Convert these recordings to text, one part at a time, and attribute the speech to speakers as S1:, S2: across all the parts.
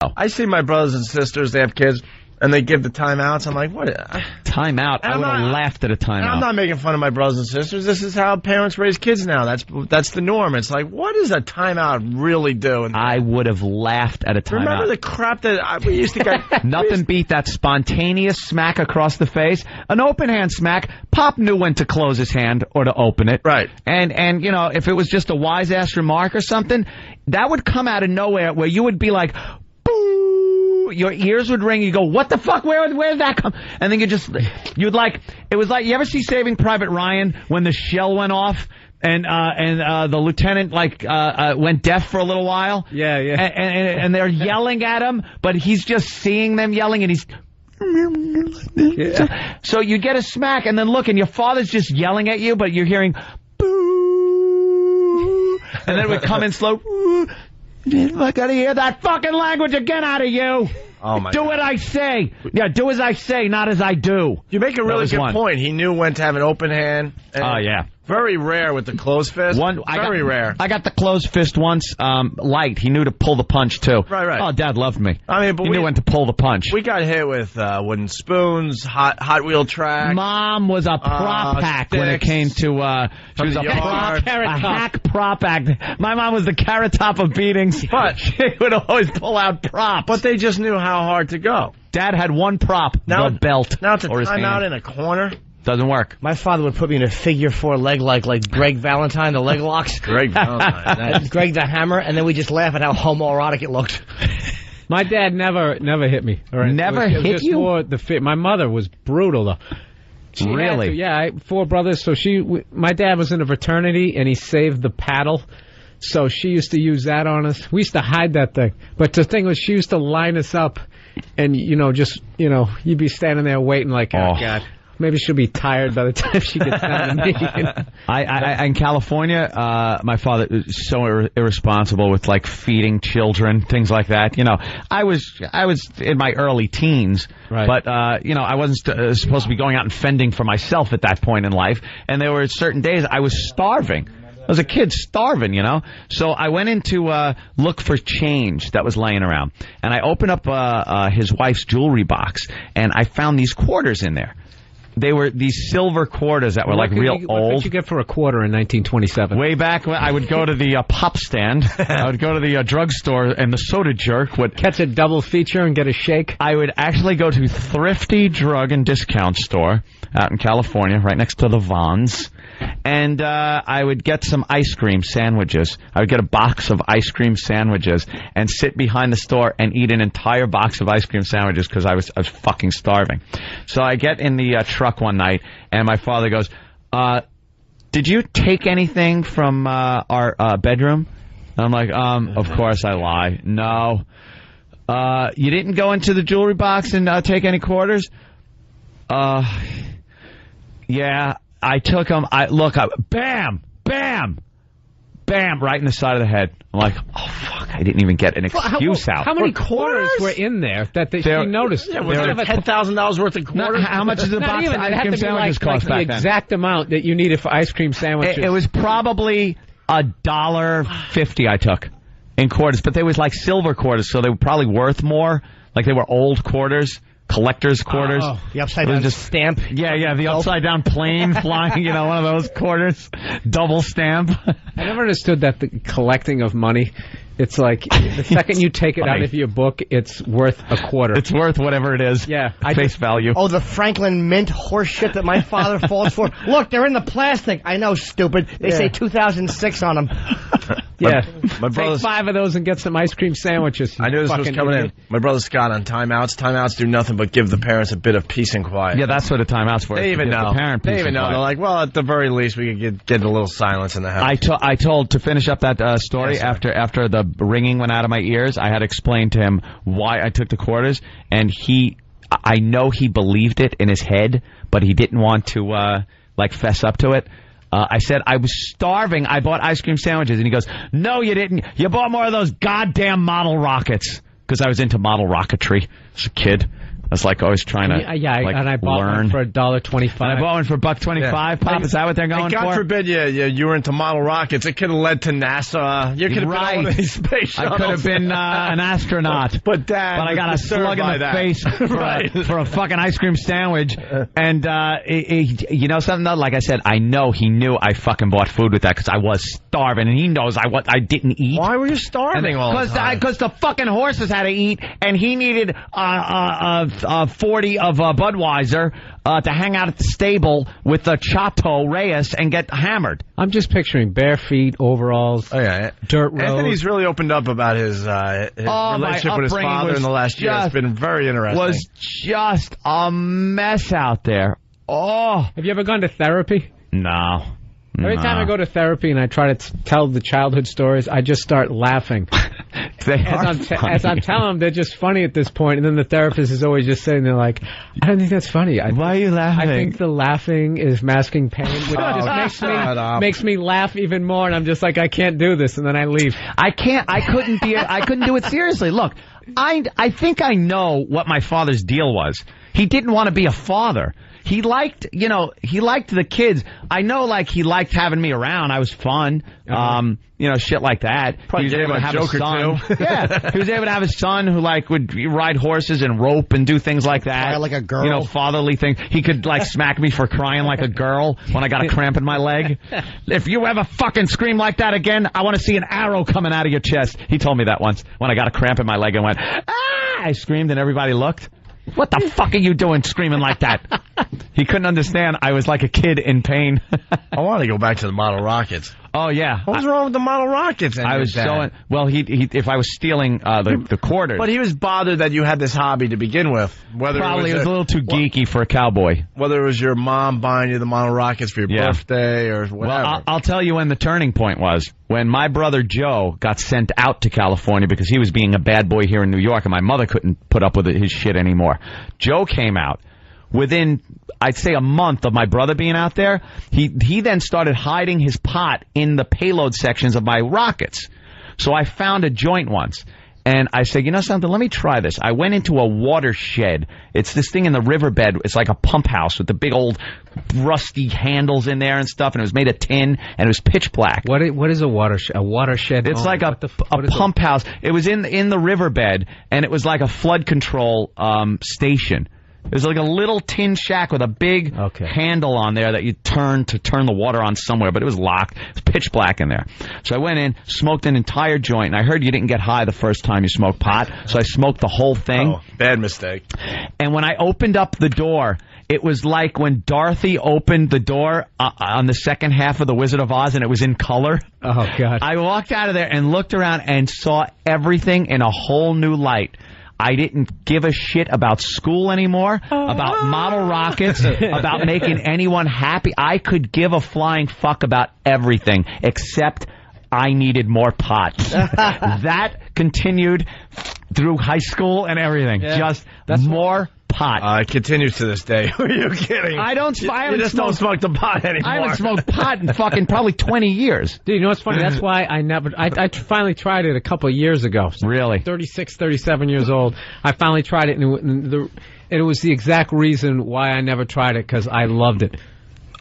S1: I see my brothers and sisters, they have kids, and they give the timeouts. I'm like, what?
S2: Timeout? I would have laughed at a timeout.
S1: I'm not making fun of my brothers and sisters. This is how parents raise kids now. That's the norm. It's like, what does a timeout really do?
S2: I would have laughed at a timeout.
S1: Remember the crap that we used to get?
S2: Nothing beat that spontaneous smack across the face. An open hand smack, Pop knew when to close his hand or to open it.
S1: Right.
S2: And you know, if it was just a wise-ass remark or something, that would come out of nowhere where you would be like, your ears would ring. You go, what the fuck? Where did that come? And then it was like, you ever see Saving Private Ryan when the shell went off and the lieutenant went deaf for a little while?
S3: Yeah.
S2: And they're yelling at him, but he's just seeing them yelling, and he's. Yeah. So you get a smack, and then look, and your father's just yelling at you, but you're hearing boo, and then it would come in slow. I gotta hear that fucking language again out of you.
S1: Oh my!
S2: Do what I say. Yeah, do as I say, not as I do.
S1: You make a really good point. He knew when to have an open hand.
S2: Oh yeah.
S1: Very rare with the closed fist. Very rare.
S2: I got the closed fist once. Light. He knew to pull the punch too.
S1: Right.
S2: Oh, Dad loved me.
S1: I mean, but
S2: he knew when to pull the punch.
S1: We got hit with wooden spoons, hot wheel track.
S2: Mom was a prop pack when it came to. She was a hack prop act. My mom was the Carrot Top of beatings, but she would always pull out props.
S1: But they just knew how hard to go.
S2: Dad had one prop, the belt.
S1: Now it's a timeout in a corner.
S2: Doesn't work.
S4: My father would put me in a figure 4 leg like Greg Valentine, the leg locks.
S1: Greg Valentine.
S4: Greg the Hammer, and then we just laugh at how homoerotic it looked.
S3: My dad never hit me. Right?
S2: Never hit you?
S3: More my mother was brutal, though.
S2: Really?
S3: I had 4 brothers, so my dad was in a fraternity, and he saved the paddle. So she used to use that on us. We used to hide that thing. But the thing was, she used to line us up, and, you'd be standing there waiting like, oh God. Maybe she'll be tired by the time she gets down to me.
S2: In California, my father was so irresponsible with feeding children, things like that. I was in my early teens,
S3: right.
S2: But I wasn't supposed to be going out and fending for myself at that point in life. And there were certain days I was starving. I was a kid starving, So I went in to look for change that was laying around, and I opened up his wife's jewelry box, and I found these quarters in there. They were these silver quarters that were real old.
S3: What did you get for a quarter in 1927?
S2: Way back when I would go to the pop stand. I would go to the drugstore, and the soda jerk would
S3: catch a double feature and get a shake.
S2: I would actually go to Thrifty Drug and Discount Store out in California, right next to the Vons. And I would get some ice cream sandwiches. I would get a box of ice cream sandwiches and sit behind the store and eat an entire box of ice cream sandwiches because I was fucking starving. So I get in the truck one night, and my father goes, did you take anything from our bedroom? And I'm like, of course I lie. No. You didn't go into the jewelry box and take any quarters? Yeah. I took them. Bam, right in the side of the head. I'm like, oh fuck! I didn't even get an excuse out.
S3: How many quarters were in there that she noticed?
S1: Yeah, was there $10,000 worth of quarters?
S2: How much does a box of ice cream sandwiches cost back then?
S3: The exact amount that you needed for ice cream sandwiches.
S2: It was probably $1.50 I took in quarters, but they was silver quarters, so they were probably worth more. They were old quarters. Collector's quarters.
S4: Oh, the upside down stamp.
S2: Yeah, the upside down plane flying, one of those quarters. Double stamp.
S3: I never understood that the collecting of money, it's the second you take it out of your book, it's worth a quarter.
S2: It's worth whatever it is.
S3: Yeah.
S2: Face value.
S4: Oh, the Franklin Mint horse shit that my father falls for. Look, they're in the plastic. I know, stupid. They say 2006 on them.
S3: Yeah. Take 5 of those and get some ice cream sandwiches.
S1: I knew this was coming in. My brother Scott on timeouts. Timeouts do nothing but give the parents a bit of peace and quiet.
S2: Yeah, that's what a timeout's for.
S1: They even know. They even know. They're like, well, at the very least, we could get a little silence in the house.
S2: I told, to finish up that story, yes, after the ringing went out of my ears, I had explained to him why I took the quarters, and I know he believed it in his head, but he didn't want to, fess up to it. I said, I was starving. I bought ice cream sandwiches. And he goes, no, you didn't. You bought more of those goddamn model rockets. Because I was into model rocketry as a kid. That's like always trying to like,
S3: and I bought
S2: learn.
S3: one for $1.25.
S2: And I bought one for $1.25. Pop, is that what they're going
S1: God
S2: for?
S1: forbid you were into model rockets. It could have led to NASA. You could have been on one of these space
S2: I
S1: shuttles.
S2: could have been an astronaut.
S1: But Dad,
S2: But I got a slug in the face for a fucking ice cream sandwich. And you know something though? Like I said, I know he knew I fucking bought food with that because I was starving, and he knows I didn't eat.
S1: Why were you starving all the time?
S2: Because the fucking horses had to eat, and he needed 40 of Budweiser to hang out at the stable with the Chateau Reyes and get hammered.
S3: I'm just picturing bare feet, overalls, dirt road.
S1: Anthony's really opened up about his relationship with his father in the last year. It's been very interesting.
S2: Was just a mess out there. Oh,
S3: have you ever gone to therapy?
S2: No.
S3: Every time I go to therapy and I try to tell the childhood stories, I just start laughing. As I'm telling them, they're just funny at this point, and then the therapist is always just sitting there like, I don't think that's funny.
S2: Why are you laughing?
S3: I think the laughing is masking pain, which just makes me laugh even more, and I'm just like, I can't do this, and then I leave.
S2: I couldn't do it seriously. Look, I think I know what my father's deal was. He didn't want to be a father. He liked the kids. I know, like, he liked having me around. I was fun. Shit like that.
S1: Probably
S2: he was able to have a son.
S1: Yeah,
S2: he was able to have a son who, like, would ride horses and rope and do things like that.
S4: Cry like a girl.
S2: You know, fatherly things. He could, like, smack me for crying like a girl when I got a cramp in my leg. If you ever fucking scream like that again, I want to see an arrow coming out of your chest. He told me that once when I got a cramp in my leg and went, ah! I screamed and everybody looked. What the fuck are you doing screaming like that? He couldn't understand. I was like a kid in pain.
S1: I want to go back to the model rockets.
S2: Oh, yeah.
S1: What was wrong with the model rockets?
S2: I was so... Well, he if I was stealing the quarters...
S1: But he was bothered that you had this hobby to begin with.
S2: Probably it was a little too geeky for a cowboy.
S1: Whether it was your mom buying you the model rockets for your birthday or whatever.
S2: Well, I'll tell you when the turning point was. When my brother Joe got sent out to California because he was being a bad boy here in New York and my mother couldn't put up with his shit anymore. Joe came out. Within, I'd say, a month of my brother being out there, he then started hiding his pot in the payload sections of my rockets. So I found a joint once. And I said, you know something, let me try this. I went into a watershed. It's this thing in the riverbed. It's like a pump house with the big old rusty handles in there and stuff. And it was made of tin, and it was pitch black.
S3: What is a watershed? A watershed?
S2: It's like a pump house. It was in the riverbed, and it was like a flood control station. It was like a little tin shack with a big handle on there that you turn to turn the water on somewhere, but it was locked. It was pitch black in there. So I went in, smoked an entire joint, and I heard you didn't get high the first time you smoked pot, so I smoked the whole thing.
S1: Oh, bad mistake.
S2: And when I opened up the door, it was like when Dorothy opened the door on the second half of The Wizard of Oz, and it was in color.
S3: Oh, God.
S2: I walked out of there and looked around and saw everything in a whole new light. I didn't give a shit about school anymore, about model rockets, about making anyone happy. I could give a flying fuck about everything except I needed more pot. That continued through high school and everything.
S3: Yeah.
S2: That's more pot.
S1: It continues to this day. Are you kidding?
S2: Don't
S1: smoke the pot anymore.
S2: I haven't smoked pot in fucking probably 20 years.
S3: Dude, you know what's funny? That's why I finally tried it a couple of years ago.
S2: Really?
S3: 36, 37 years old. I finally tried it, and it was the exact reason why I never tried it, because I loved it.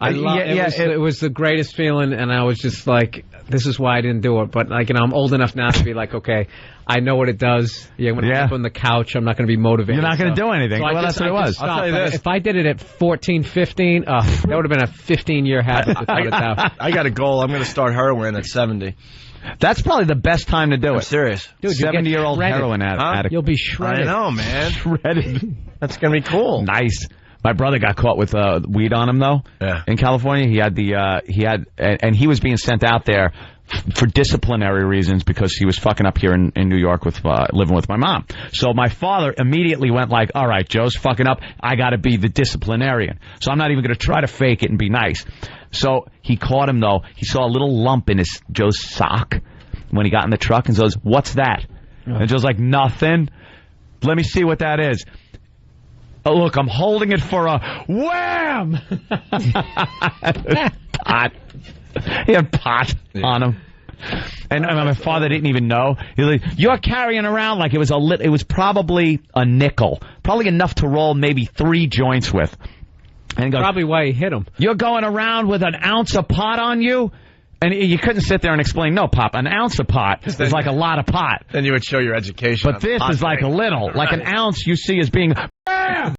S3: It was the greatest feeling, and I was just like, this is why I didn't do it. But, like, I'm old enough now to be like, okay, I know what it does. I'm going to sleep on the couch. I'm not going to be motivated.
S2: You're not going to do anything.
S3: So
S2: that's what it was.
S3: I'll tell you this. If I did it at 14, 15, that would have been a 15-year habit to cut it down.
S1: I got a goal. I'm going to start heroin at 70.
S2: That's probably the best time to do it.
S1: I'm serious.
S2: Dude, 70-year-old heroin addict.
S3: You'll be shredded.
S1: I know, man.
S2: Shredded.
S1: That's going to be cool.
S2: Nice. My brother got caught with weed on him, though.
S1: Yeah.
S2: In California, and he was being sent out there for disciplinary reasons because he was fucking up here in New York with living with my mom. So my father immediately went like, all right, Joe's fucking up. I got to be the disciplinarian. So I'm not even going to try to fake it and be nice. So he caught him, though. He saw a little lump in Joe's sock when he got in the truck and says, what's that? And Joe's like, nothing. Let me see what that is. Oh, look, I'm holding it for a wham! Pot. He had pot on him. And my father didn't even know. He was like, you're carrying around like it was probably a nickel. Probably enough to roll maybe 3 joints with. And he goes,
S3: probably why he hit him.
S2: You're going around with an ounce of pot on you? And you couldn't sit there and explain, no, Pop, an ounce of pot is like a lot of pot.
S1: Then you would show your education.
S2: But this is like a little. Like an ounce you see as being, bam!